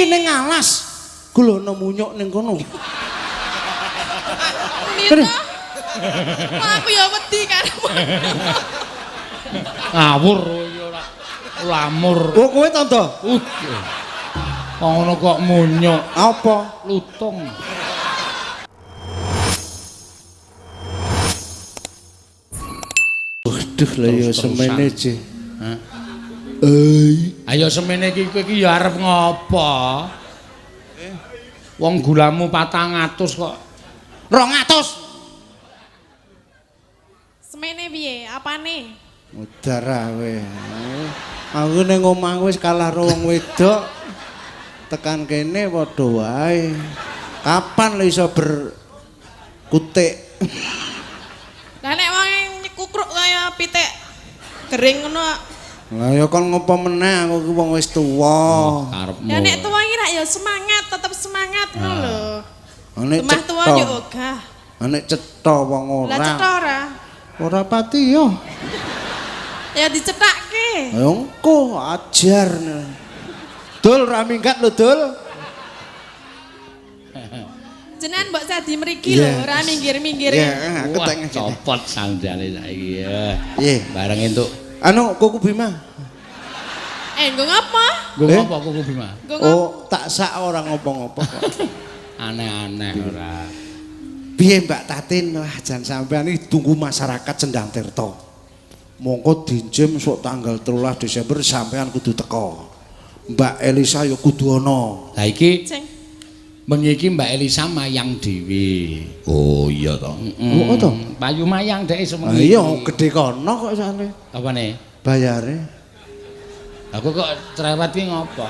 iki ning alas. Gulono munyuk ning kono. Mita. Aku ya wedi kan. Ngawur ya ora lamur. Oh kowe to, Ndo? Kok ngono kok munyuk. Apa? Lutung. Waduh lah ya semene Ji. Ayo semene iki kowe iki ya arep ngopo? Wong gulamu 400 kok. 200. Semene piye? Apane? Mudar awe. Aku ning omah wis kalah wong wedok. Tekan kene padha wae. Kapan lho iso berkutik? Lah nek wong nyekukruk kaya pitik kering ngono. Lah ya kon ngopo meneh aku ki wong wis tuwa. Karepmu. Ya nek tuwa iki rak ya semangat, tetep semangat ngono lho. Nek Temah tuwa yo ogah. Nek cetha wong ora. Lah cetha ora? Ora pati yo. Ya dicetakke. Ayo engko ajar. Dul ra minggat lho, Dul. Jenengan mbok sadi mriki lho, ora minggir-minggir. Ya, aku tak ngene. Copot sandale saiki ya. Nggih. Bareng entuk. Anu kuku Bima. Nggo ngapa? Nggo ngopo kuku Bima? Nggo ngapa? Oh, tak sak ora ngopo-ngopo kok. Aneh-aneh ora. Piye Mbak Tatin? Wah, jan sampean iki tunggu masyarakat Sendang Tirta. Mongko dinjem sok tanggal 13 Desember sampean kudu teko. Mbak Elisa ya kudu ana. Lah iki Sing bengi iki Mbak Elisa mayang dhewe. Oh iya toh. Oh to. Payu mayang dhek Ah semengi. iya gedhe kono kok sane. Apane? Bayare. Aku kok cerewet ki ngopo?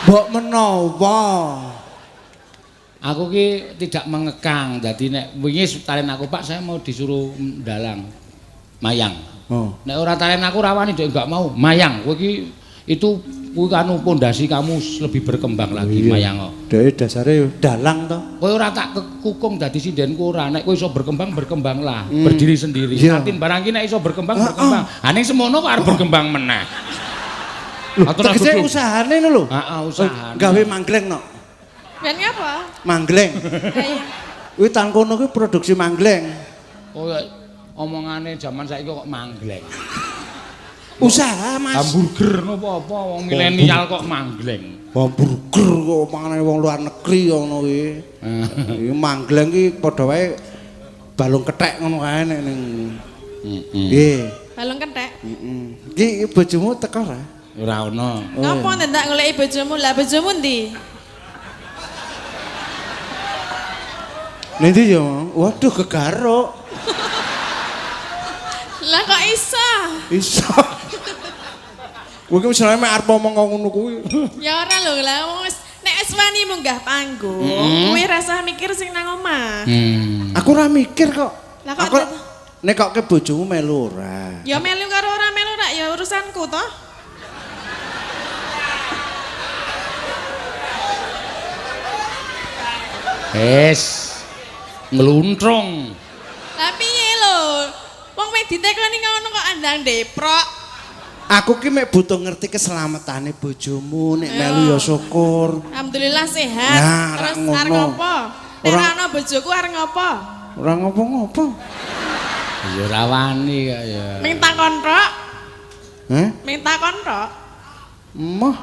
Mbok menawa. Aku ki tidak mengekang. Jadi nek wingi talen aku Pak saya mau disuruh dalang mayang. Oh. Nek ora talen aku rawani dhek enggak mau mayang. Kowe ki itu kuwi anu pondasi kamu lebih berkembang lagi mayang kok. Dhek dasare dalang to. Kowe ora tak kekukung dadi sindenku ora. Nek kowe iso berkembang lah, berdiri sendiri. Nanti barang ki nek iso berkembang. Ha ning semono kok arep berkembang meneh. Atur Tegese aku. usahane lho. Heeh, usaha. Gawe manggleng no. ben ngapa? Manggleng. Lah iya. Kuwi tang kono kuwi produksi manggleng. Oh, omongane zaman saiki kok manggleng. Usaha, Mas. Hamburger nopo apa wong milenial kok manggleng. Hamburger kok mangane wong luar negeri ngono kuwi. Iki manggleng ki padha wae balung kethek ngono kae nek ning. Nggih. Balung kenthek. Heeh. Iki bojomu teko ora? Ora ono. Ngapa ndak goleki bojomu? Lah bojomu ndi? Nanti ya, waduh kegaruk. Lah kok iso? Iso. Kowe ki wis mek arep ngomong ngono kuwi. Ya ora lho, lah wis nek wis wani munggah panggung, kuwi rasa mikir sing nang omah. Aku ora mikir kok. Lah kok Aku nek kok ke bojomu melu ora. ya melu karo ora melu rak ya urusanku toh. Ngeluntrung. Lah piye lho? Wong wis ditekoni ngono kok andang deprok. Aku ki mek butuh ngerti keselamatane bojomu, nek melu ya syukur. Alhamdulillah sehat. Nah, Terus rak arep ngono. ngopo? Nek ora ana bojoku arep ngopo? Ora ngopo-ngopo. Ya ora wani kok ya. Minta kontrak. Heh? Minta kontrak. Emoh.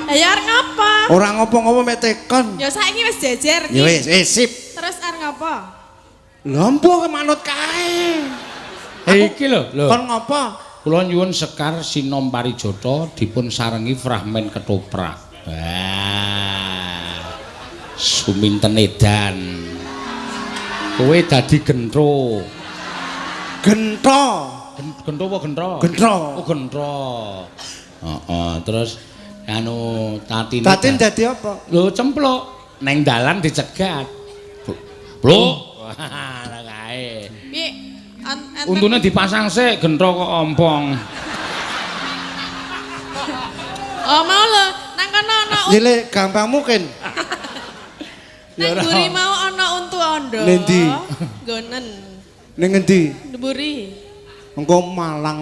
Lah ya arep ngopo? Ora ngopo-ngopo mek tekon. Ya saiki wis jejer Ya iki. wis, sip. Terus arep ngopo? Lompo ke manut kae. Iki lho. Kon ngopo? Kula nyuwun Sekar Sinom Parijata dipun sarengi fragmen ketoprak. Wah. Suminten edan. Kowe dadi gentro. Gento. Gentro apa gentro? Gentro. Oh gentro. Heeh, terus anu Tatin. Tatin dadi apa? Lho cempluk neng dalan dicegat. Blok. Wah, kae. Piye? Untune dipasang sik gentro kok ompong. Oh mau lho, nang kono ana Nyile gampang mungkin. nang guri mau ana untu ondo. Ning ndi? Gonen. Ning endi? Ndeburi. Engko Malang.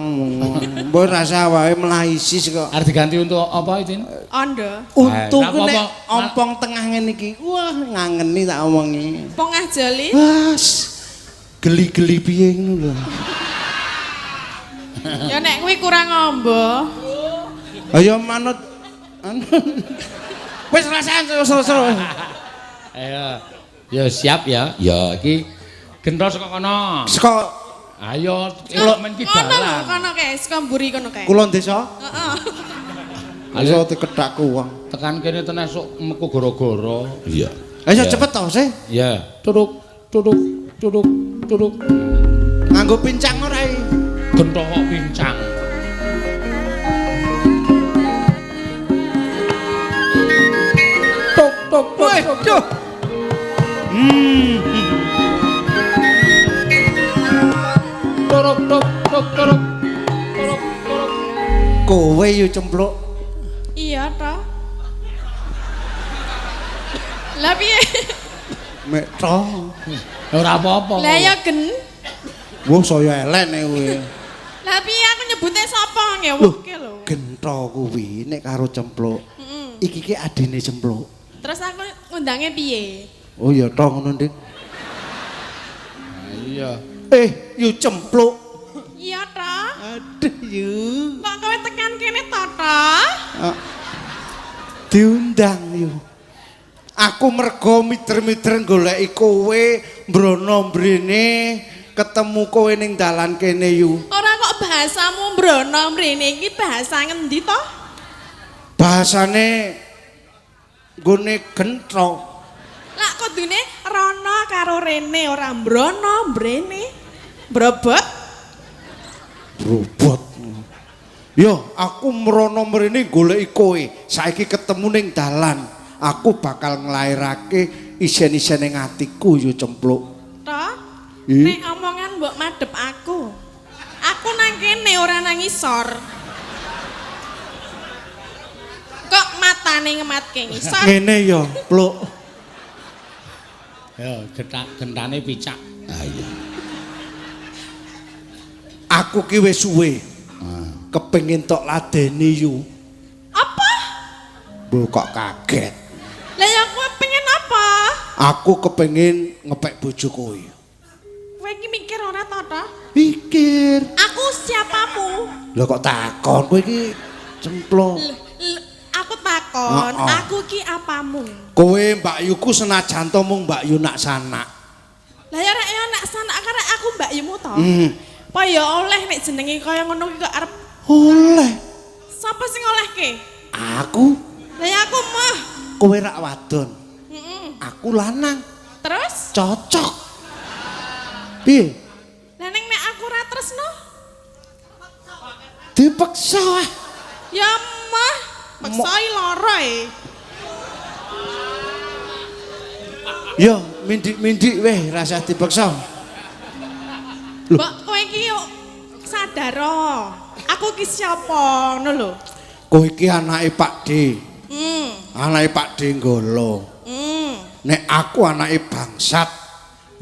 Mbok rasa wae mlaisis kok. Arep diganti untuk apa itu? Ondo. Untung Lah, nek apa-apa. ompong tengah ngene iki. Wah, ngangeni tak omongi. Pongah joli. Wes. Geli-geli piye ngono lho. Ya nek kuwi kurang ombo. Ayo manut. Wis rasakan terus. Ayo. Ya siap ya. Ya iki gendro saka kono. Saka Ayo men ki Kono lho, dalan. kono kae, saka mburi kono kae. kulon desa. Heeh. Ayo dikethakku wong. Tekan kene tenan sok meku gara-gara. Iya. Ayo Ya. cepet to, sih. Ya. Tuduk tuduk tuduk tuduk. Nganggo pincang ora iki? Gendro kok pincang. Tuk tuk tuk tuk. Waduh. Turuk tuk tuk turuk. Turuk turuk. Kowe yo cempluk. Iya to. Lah piye? Mek to. Ora apa-apa. Lah ya gen. Wah, saya elek nek kowe. Lah piye aku nyebute sapa Loh, ngeweke lho. gentho kuwi nek karo cempluk. Heeh. Iki ki adine cempluk. Terus aku ngundange piye? Oh ya to ngono, Dik. Iya. Yo cempluk. Iya to. Aduh, yo. Kok kowe tekan kene to to? Diundang yo. Aku mergo miter-miter goleki kowe mbrono mrene ketemu kowe ning dalan kene yo. Ora kok bahasamu mbrono mrene iki bahasa ngendi to? Bahasane nggone gentho. Lah kudune rono karo rene ora mbrono mrene. Brobot. Robot. Yo, aku mrono mrene goleki kowe. Saiki ketemu ning dalan. Aku bakal nglairake isen-isen ning atiku yo cempluk. Toh? Ih. Nek omongan mbok madhep aku. Aku nang kene ora nang ngisor. Kok matane ngematke ngisor? Ngene yo, pluk. Ya, gentane picak. Ah iya. Aku ki wis suwe. Kepengin tok ladeni yo. Apa? Mbok kok kaget. Lah ya kowe pengen apa? Aku kepengin ngepek bojo kowe. Kowe iki mikir ora to to? Pikir. Aku siapamu? Lho kok takon kowe iki cempluk. Aku takon, Oh. aku ki apamu? Kowe Mbak Yuku senajan to mung Mbak Yu nak sanak. Lah ya rek ya nak sanak karek aku mbak Yumu to. Hmm. Apa ya oleh nek jenenge kaya ngono ki kok arep Oleh. sapa sing olehke? Aku Lah ya aku mah. kowe rak wadon. Heeh. Aku lanang. Terus? Cocok. Piye? Lah ning nek aku ora tresno? Dipaksa. Ya mah, maksai lara e. Yo, mindik-mindik weh rasa dipaksa. Mbok kowe iki yo sadar. Aku ki sapa ngono lho. Kowe iki anake Pak D. Anake Pak D Nggolo. Nek aku anake bangsat,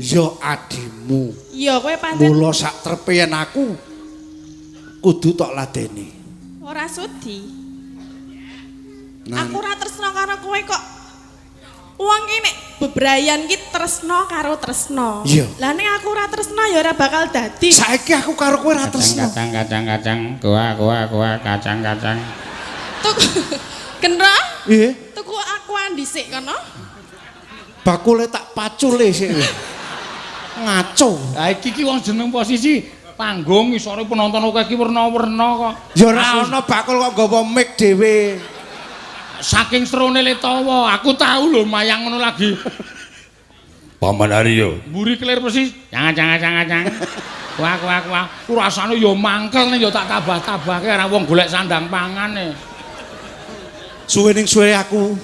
yo adimu. Iya kowe pancen Mula sak trepeyen aku kudu tok ladeni. ora sudi. Nah, Aku ora tresno karo kowe kok. Wong ki nek bebrayan ki tresno karo tresno. Iya. Lah nek aku ora tresno ya ora bakal dadi. saiki aku karo kowe ra tresno. Kacang, kuah, kacang. Tuku Kendra? Iya, Tuku akuan dhisik kono. bakule tak pacule sik. Ngaco. Lah iki ki wong jeneng posisi panggung isore penonton akeh iki werna-werna kok. Ya ora ana bakul kok nggawa mic dhewe. Saking serone letawa, aku tahu lho mayang ngono lagi. Paman Aryo. Mburi kelir persis. Jangan. Kuah. Rasane ya mangkel nih ya tak tabah-tabahke ora wong golek sandang pangane. Suwe ning suwe aku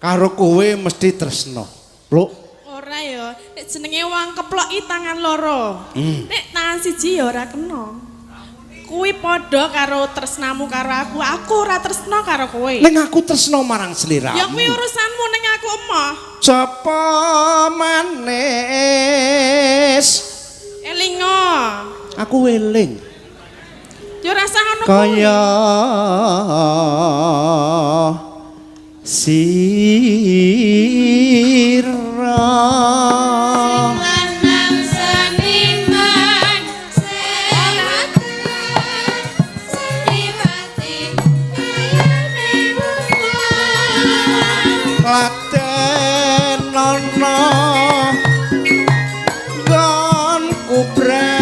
karo kowe mesti tresno. Pluk. Ora ya, nek jenenge wong keploki tangan loro. Nek tangan siji ya ora kena. Kuwi padha karo tresnamu karo aku ora tresno karo kowe. Ning aku tresno marang sliramu. Ya kuwi urusanmu ning aku emoh. Sapa manis Elingo. Aku eling. Ya rasa ngono Kaya sira lanang seniman sehat seniwati kayane laten ana nggonku branti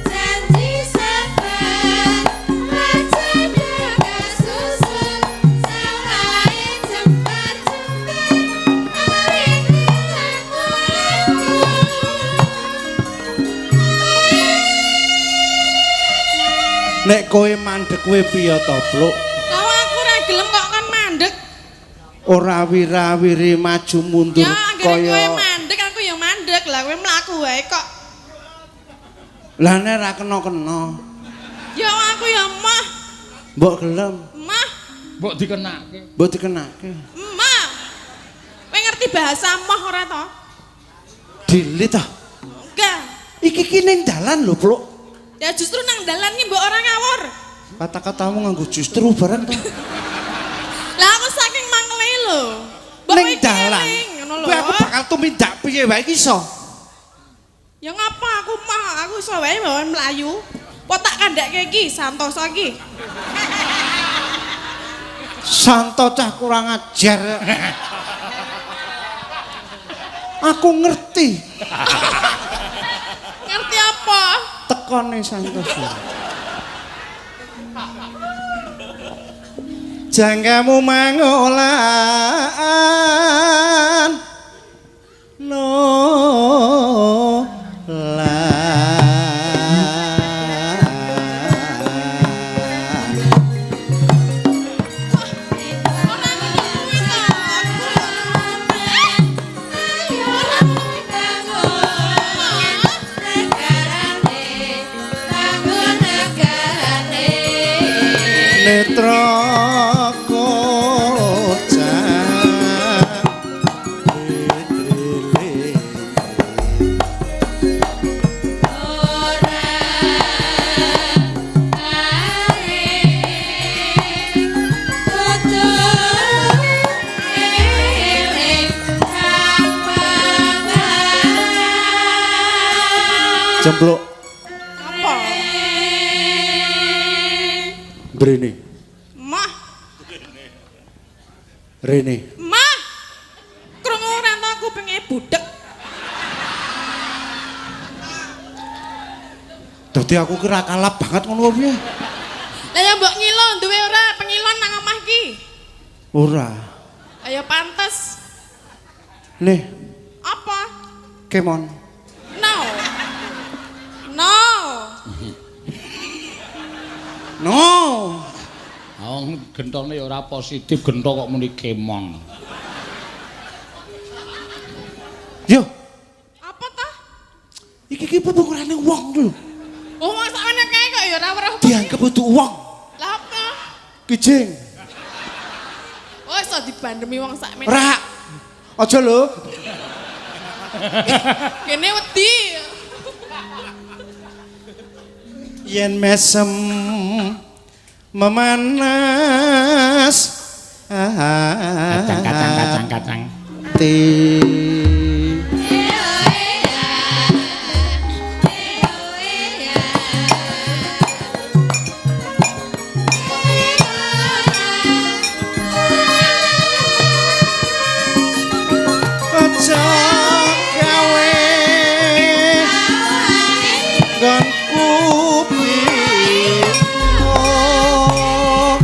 janji sabar wajana kasusun salahe jembar-jembar arene nek kowe mandek kowe piye to, Pluk? Tahu aku ora gelem kok kan mandek. Ora wira-wiri maju mundur Ya anggere kowe kaya mandek aku ya mandek. Lah kowe mlaku wae kok. lah nek ra kena-kena Ya aku ya mah, mbok gelem mah, Mbok dikenake. mbok dikenake mah. Kowe ngerti bahasa mah ora to? dilit ah Enggak. iki ki ning dalan lho, Pluk. Ya justru nang dalan ki mbok ora ngawur. Kata-katamu nganggo justru barang to. Lah aku saking mangele lho. Mbok Ning iki dalan. eling, ngono lho. Kowe aku bakal tumindak piye wae iki iso. Ya ngapa aku mah, aku iso wae bawa mlayu. Po tak kandhake iki santoso iki. Santo cah kurang ajar. Aku ngerti Ngerti apa? tekone Santoso. Jangkamu mangolan netra kocak letrile Jemblok Apa? Brene Mah, Rene mah. Krungu ora to kupinge budek. dadi aku kira kalap banget ngono piye Lah ya mbok ngilo duwe ora pengilon nang omah ki? ora Ayo pantes. nih Apa? kemon No. No. no Wong gentone ya ora positif, gento kok muni kemon. yo Apa toh? iki pepungkurane wong lho Oh, masakane kae kok ya ora weruh. dianggap butuh wong Lah apa? kijing Oh, iso dibandemi wong sakmene. rak aja lho Kene wedi. yen mesem memanas Kacang. ti aja gawe nggonku oh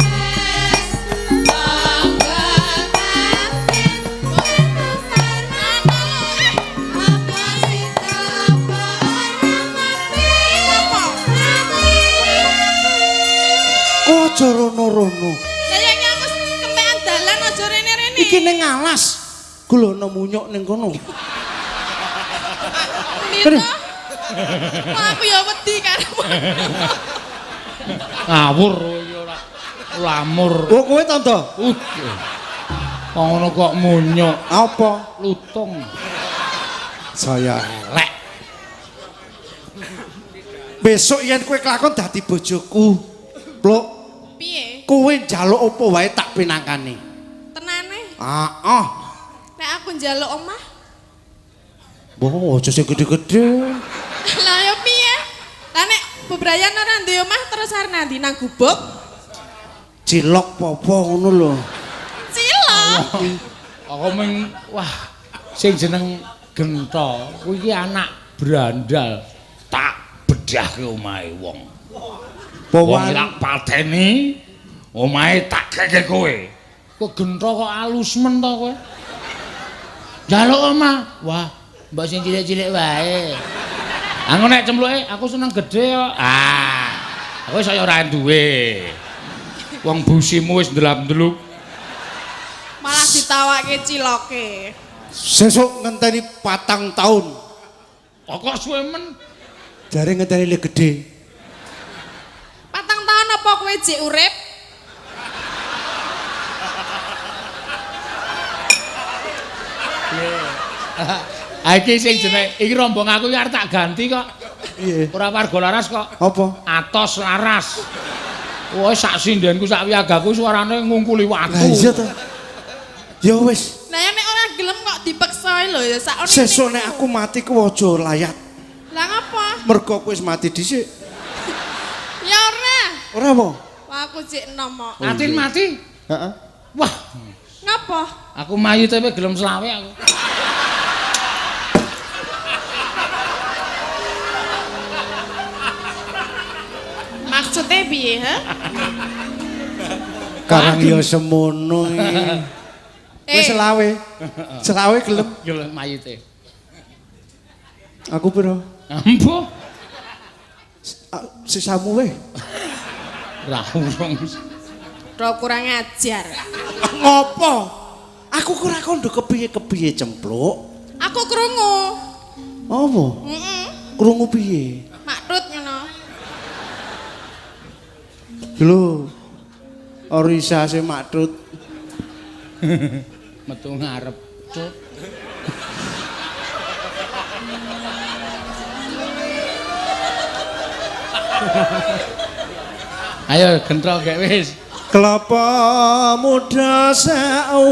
kok aja rono-rono Lah ya aku kempean dalan aja rene-rene. iki ning alas gulono munyuk ning kono Lito. Wah, aku ya wedi karo. Ngawur ya ora lamur. oh kowe tanda Wong ngono kok munyuk, apa lutung. Saya elek. Besok yen kowe kelakon dadi bojoku. Pluk. Piye? Kowe njaluk apa wae tak pinangkani. Tenane? Heeh. Nek aku njaluk omah? Mbok aja sing gede-gede. Lah ya piye? Lah nek bebrayan ora duwe omah terus arep nang ndi nang gubuk? Cilok popo ngono lho. Cilok. Aku ming wah sing jeneng Gento kuwi iki anak brandal tak bedahke omahe wong. Wong lak pateni omahe tak keke kowe. Kok Gento kok alus men to kowe? Njaluk omah. Wah, mbok sing cilik-cilik wae. Aku nek cemluke aku seneng gede kok. Aku saya ora duwe. Wong busimu wis ndelam-ndeluk. Malah ditawake ciloke. Sesuk ngenteni 4 tahun. Kok suwe men? Jare ngenteni le gede. 4 tahun apa kowe jek urip? Iki sing jenenge iki rombong aku iki arep tak ganti kok. Piye? Ora warga laras kok. Apa? Atos laras. Wah sak sindenku sak wiyagaku suarane ngungkuli watu. Lah iya to. Ya wis. Lah ya nek ora gelem kok dipeksa lho ya sakone. Sesuk nek aku mati ku aja layat. Lah ngapa? Mergo kowe wis mati dhisik. Ya ora. Ora apa? Wah aku jek enom kok. Atin mati. Heeh. Wah, Ngapa? aku mayu tapi gelem selawe aku. Maksudnya piye, ha? Karang ya semono iki. Kowe selawe. Selawe gelem. Gelem mayite. Aku piro? Ampuh. Sisamu wae. Ora urung. Ora kurang ajar. Ngopo? Aku ora kondo kepiye-kepiye cempluk. Aku krungu. Apa? Heeh. Krungu piye? Makrut ngono. Lho. Orisa se makrut. Metu ngarep, Cut. Ayo Gentro gek wis. Kelapa muda sau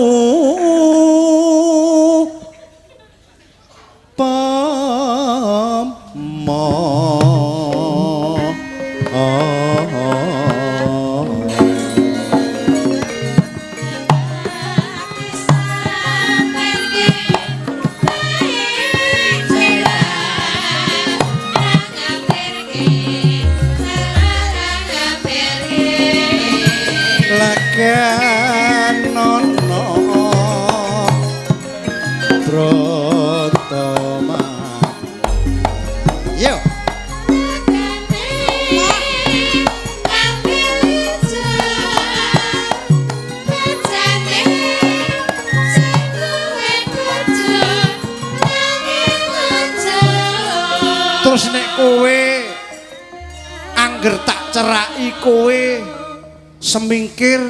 terus nek kowe angger tak ceraki kowe semingkir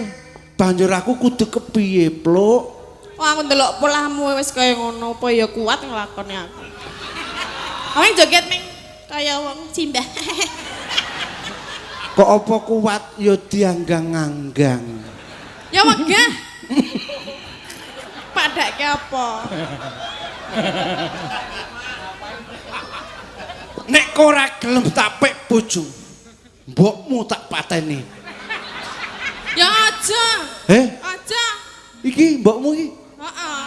banjur aku kudu kepiye, Pluk? Wah aku ndelok polahmu wis kaya ngono, apa ya kuat nglakoni aku. Awake joget ming kaya wong simbah. Kok apa kuat ya dianggang-anggang. Ya wegah. Padake apa? Nek kowe ora gelem tak pek bojo, mbokmu tak pateni. Ya aja. Aja. Iki mbokmu iki? Heeh.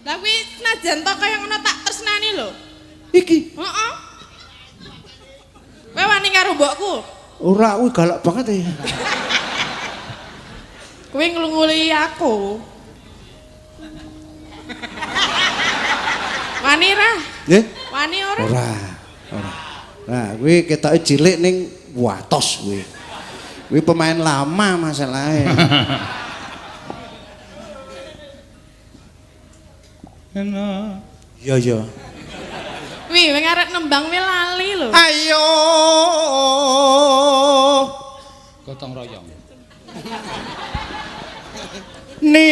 Lah kuwi senajan to kaya ngono tak tresnani lho. Iki? Heeh. Kowe wani karo mbokku? Ora, kuwi galak banget ya. Kowe nglunguli aku. Wani ra? Nggih? Wani ora? Ora. Nah, kuwi ketoke cilik ning watos kuwi. Kuwi pemain lama masalahnya. Iya, iya. Wih, ngarep nembang we lali lho. Ayo. Gotong royong. Nimas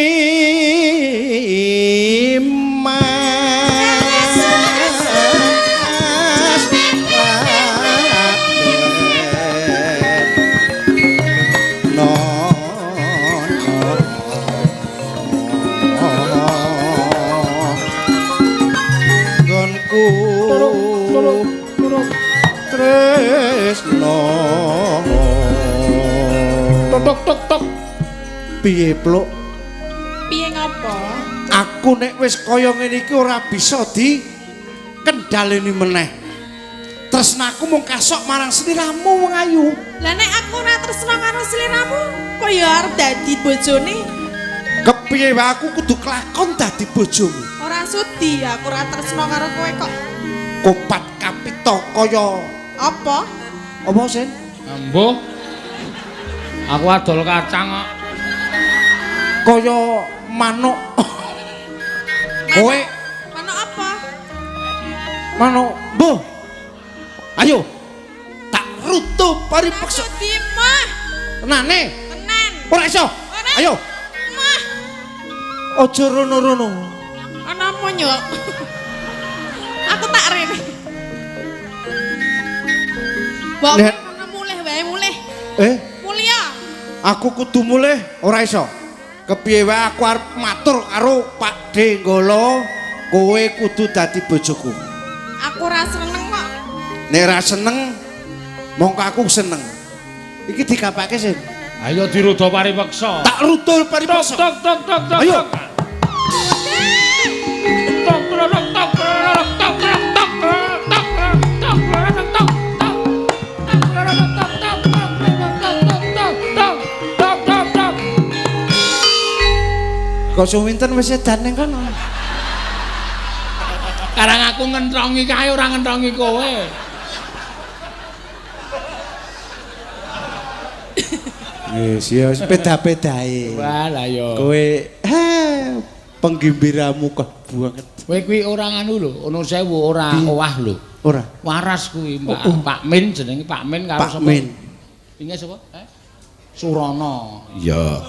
tresno. Tok tok tok. Piye, Pluk? Piye ngopo? Aku nek wis kaya ngene iki ora bisa kendhaleni meneh. Tresnaku mung kasok marang sliramu wong ayu. Lah nek aku ora tresna karo sliramu, kok ya arep dadi bojone? Kepiye wae aku kudu kelakon dadi bojomu. Ora sudi aku ora tresna karo kowe kok. Kopat kapita kaya Apa? apa Sen? Ambo. Aku adol kacang kok. Kaya manuk. Kowe Manuk apa? manuk mbuh. Ayo. Tak rutu paripeksa. Sudi mah. Tenane. Tenan. Ora iso. Ora. Ayo. Mah. Aja rono-rono. Ana monyo. Aku tak rene. Mbok Lihat. ana mulih wae mulih. Mulia. Aku kudu mulih ora iso. Kepiye wae aku arep matur karo Pak Denggolo, kowe kudu dadi bojoku. Aku ora seneng kok. Nek ora seneng, mongko aku seneng. Iki dikapake Sen. Ayo diruda paripeksa. Tak rudul paripeksa. Tok tok tok tok. Ayo. Tok tok tok tok tok tok tok. Kok suwinten wis edan ning kono. Karang aku ngentrongi kae ora ngentrongi kowe. Ya beda-bedae. Wah, lah yo. Kowe penggimbiramu kok banget. Kowe kuwi ora nganu lho, ono sewu ora owah lho. Ora. Waras kuwi, Mbak. Pak Min jenenge Pak Min karo Pak sapa? Min. Pinge sapa? Surono. Iya.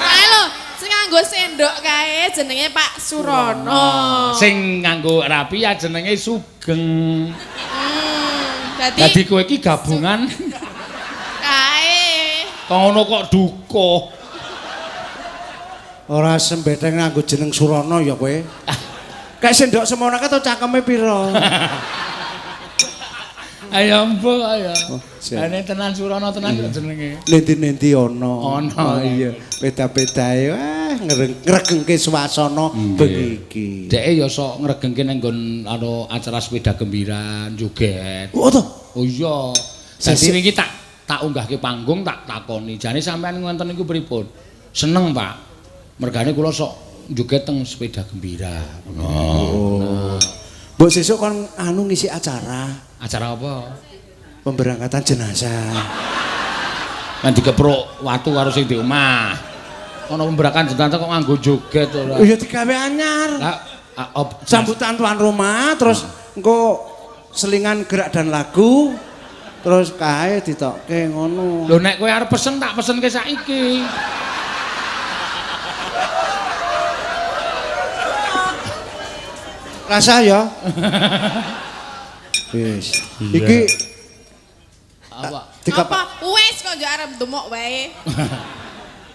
Kae lho, sing nganggo sendok kae jenenge Pak Surono. Sing nganggo rapi ya jenenge Sugeng. Dadi Dadi kowe iki gabungan kae. kok ngono kok dukuh. Ora sembeteng nganggo jeneng Surono ya kowe. Kayak sendok semono ka to cangkeme pira? Ayo mbok ayo. siap. Ane tenan Surono tenan kok jenenge. Nendi-nendi ana. Ana. Oh, iya, beda-bedae. Wah, ngregengke swasana bengi iki. Deke ya sok ngregengke nang nggon anu acara sepeda gembiran joget. Oh to. Oh iya. Dadi wingi tak unggahke panggung tak takoni. Jane sampean ngonten niku pripun? Seneng, Pak. Mergane kula sok joget teng sepeda gembira. Oh. Mbok sesuk kon anu ngisi acara. Acara apa? Pemberangkatan jenazah. Kan dikepruk watu karo sing di omah. Ana pemberangkatan jenazah kok nganggo joget ora. Ya digawe anyar. Lah Sambutan tuan rumah terus engko selingan gerak dan lagu terus kae ditokke ngono. lho nek kowe arep pesen tak pesenke saiki. Rasa ya. Wis. Iki Apa? Apa? Wes kok yo arep ndemok wae.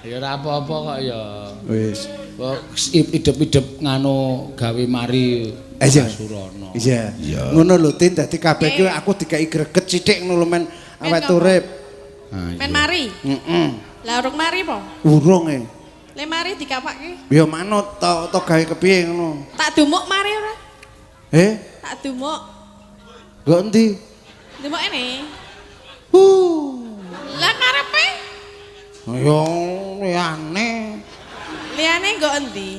Ya ora apa-apa kok ya. wis. Kok idep-idep nganu gawe mari Iya. Surono. Iya. Ngono lho Tin dadi kabeh ki aku dikai greget sithik ngono lho men awet urip. Men mari. Heeh. Lah urung mari po? Urung e. Le mari dikapake. Ya manut to gawe kepiye ngono. Tak dumuk mari ora? Tak dumuk. Kok endi? Dumuk ene. Uh. Lah karepe? Ya liyane. Liyane nggo endi?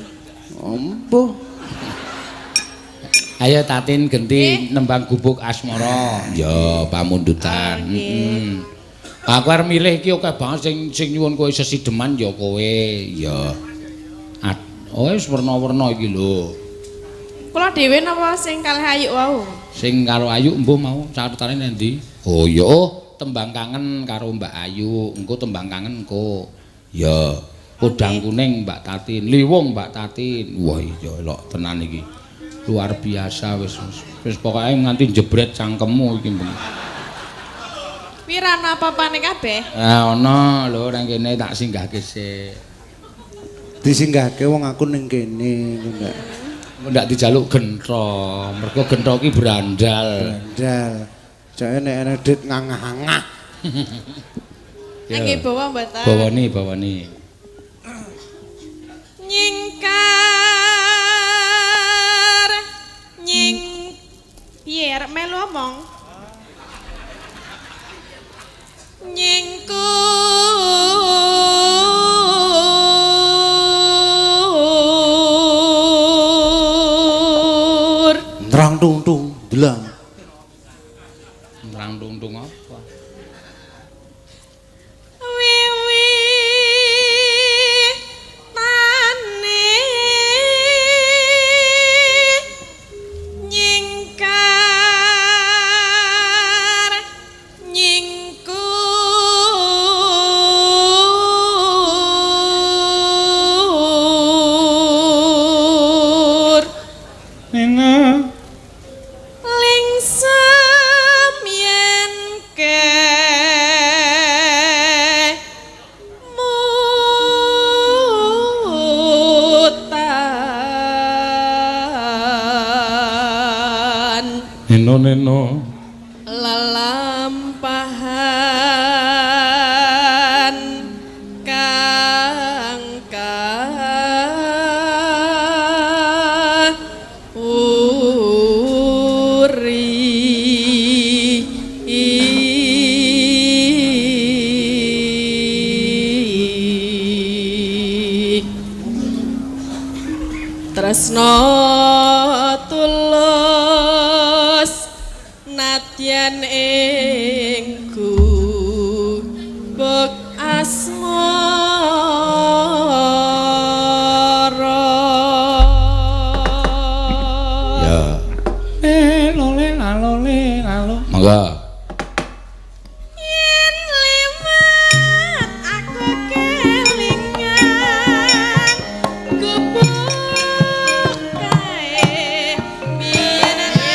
Empuh. Ayo Tatin genti nembang gubuk asmara. Ya pamundutan. Heeh. Aku arep milih iki akeh banget sing nyuwun kowe sesideman ya kowe. Ya. Oh wis werna-werna iki lho. Kula dhewe napa sing kalih ayu wau? Sing karo Ayu mbuh mau catetane nendi? Oh ya, tembang kangen karo Mbak Ayu, engko tembang kangen engko. Ya, kodang kuning Mbak Tatin, liwung Mbak Tatin. Wah iya elok tenan iki. Luar biasa wis pokoke nganti jebret cangkemmu iki mbeng. Pira ana apa-apane kabeh? Ah ana lho nang kene tak singgahke sik. Disinggahke wong aku ning kene ngono. ndak dijaluk gentho, mergo gentho ki brandal. Brandal. Jake nek ana dit ngangah-angah. Nggih bawa mboten. Bawani. Nyingkar piye arep melu omong? Nyingkur Nrang tung-tung delang. Nrang tung-tung apa? Neno lelampahan kang tresno tulus nadyan ingku bek asmara ya lole mangga yen liwat aku kelingan gubuk kae biyen aku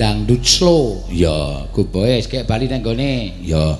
dangdut slow. Ya, good boy, kayak bali nang gone. Ya.